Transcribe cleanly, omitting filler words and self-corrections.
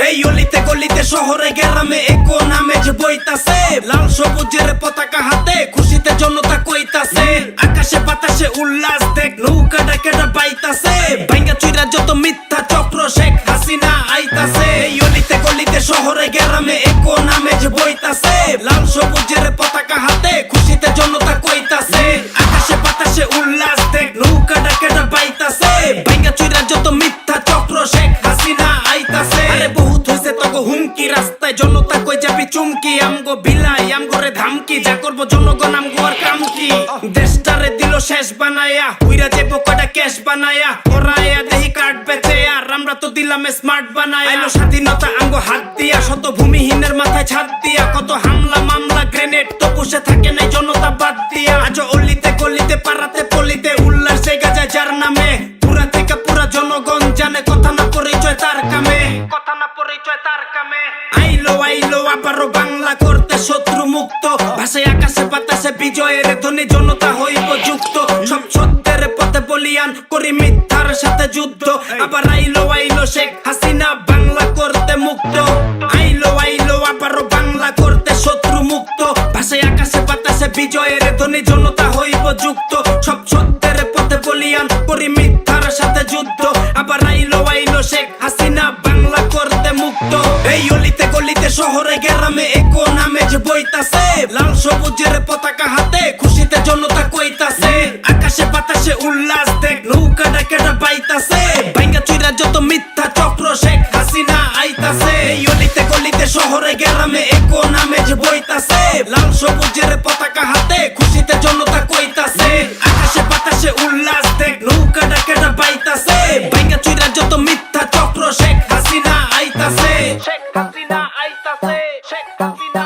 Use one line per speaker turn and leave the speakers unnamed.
এই অলিতে গলিতে শহরে গ্রামে একো নামে যে বইতাছে, লাল সবুজের পতাকা হাতে খুশিতে জনতা কইতাছে। আকাশে বাতাসে উল্লাস দেখ নৌকা ডাকেটা বাইতাছে, ভাঙ্গা চুইরা যত মিথ্যা চক্র শেখ হাসিনা আইতাছে। এই অলিতে গলিতে শহরে গ্রামে একো নামে যে বইতাছে, লাল সবুজের পতাকা হাতে খুশিতে জনতা কইতাছে। আকাশে বাতাসে উল্লাস দেখ নৌকা ডাকেটা বাইতাছে, ভাঙ্গা চুইরা যত মিথ্যা চক্র শেখ হাসিনা আইতাছে। আরে বহুত হইছে তগো হুমকি, রাস্তায় জনতা কই যাবি চুমকি, আমগো বিলাই আমগোরে ধামকি, যা করবো জনগণ আমগো আর কাম কি। দেশটারে দিল শেষ বানায়া, উইরা যে বোকাটা ক্যাশ বানায়া, ওরায়া দেহি কার্ড বেচে আর আমরা তো দিলাম স্মার্ট বানায়া। আইলো স্বাধীনতা আমগো হাত দিয়া, শত ভূমিহীনের মাথায় ছাদ দিয়া, কত হামলা মামলা গ্রেনেড তো বসে থাকে নাই জনতা বাদ দিয়া। আজ অলিতে গলিতে পাড়াতে পলিতে উল্লাস জায়গা যায় যার নামে, পুরা থেকে পুরা জনগণ জানে কথা না পরিচয় তার কামে, কথা না পরিচয় তার কামে। আইলো আইলো আবারও বাংলা করতে শত্রু মুক্ত, ভাষায় আকাশে বাতাসে বিজয়ের ধ্বনি, জনতা হইব যুক্ত। সব সত্যের পথে বলিয়ান করি মিথ্যার সাথে যুদ্ধ, আবার আইলো আইলো শেখ হাসিনা বাংলা করতে মুক্ত। আইলো আইলো আবারও বাংলা করতে শত্রু মুক্ত, ভাষায় আকাশে বাতাসে বিজয়ের ধ্বনি, জনতা হইব যুক্ত। সব সত্যের পথে বলিয়ান করি মিথ্যার সাথে যুদ্ধ, আবার আইলো আইলো শেখ হাসিনা বাংলা করতে মুক্ত। এই অলিতে গলিতে শহরে গ্রামে একো নামে যে বইতাছে, লাল সবুজের পতাকা হাতে খুশিতে জনতা কইতাছে। আকাশে বাতাসে উল্লাস দেখ নৌকা ডাকেটা বাইতাছে, ভাঙ্গা চুইরা যত মিথ্যা চক্র শেখ হাসিনা আইতাছে। এই অলিতে গলিতে শহরে গ্রামে একো নামে যে বইতাছে, লাল সবুজের পতাকা হাতে খুশিতে জনতা কইতাছে। আকাশে বাতাসে উল্লাস দেখ নৌকা ডাকেটা বাইতাছে, ভাঙ্গা চুইরা যত মিথ্যা চক্র শেখ হাসিনা আইতাছে। শেখ হাসিনা আইতাছে, শেখ হাসিনা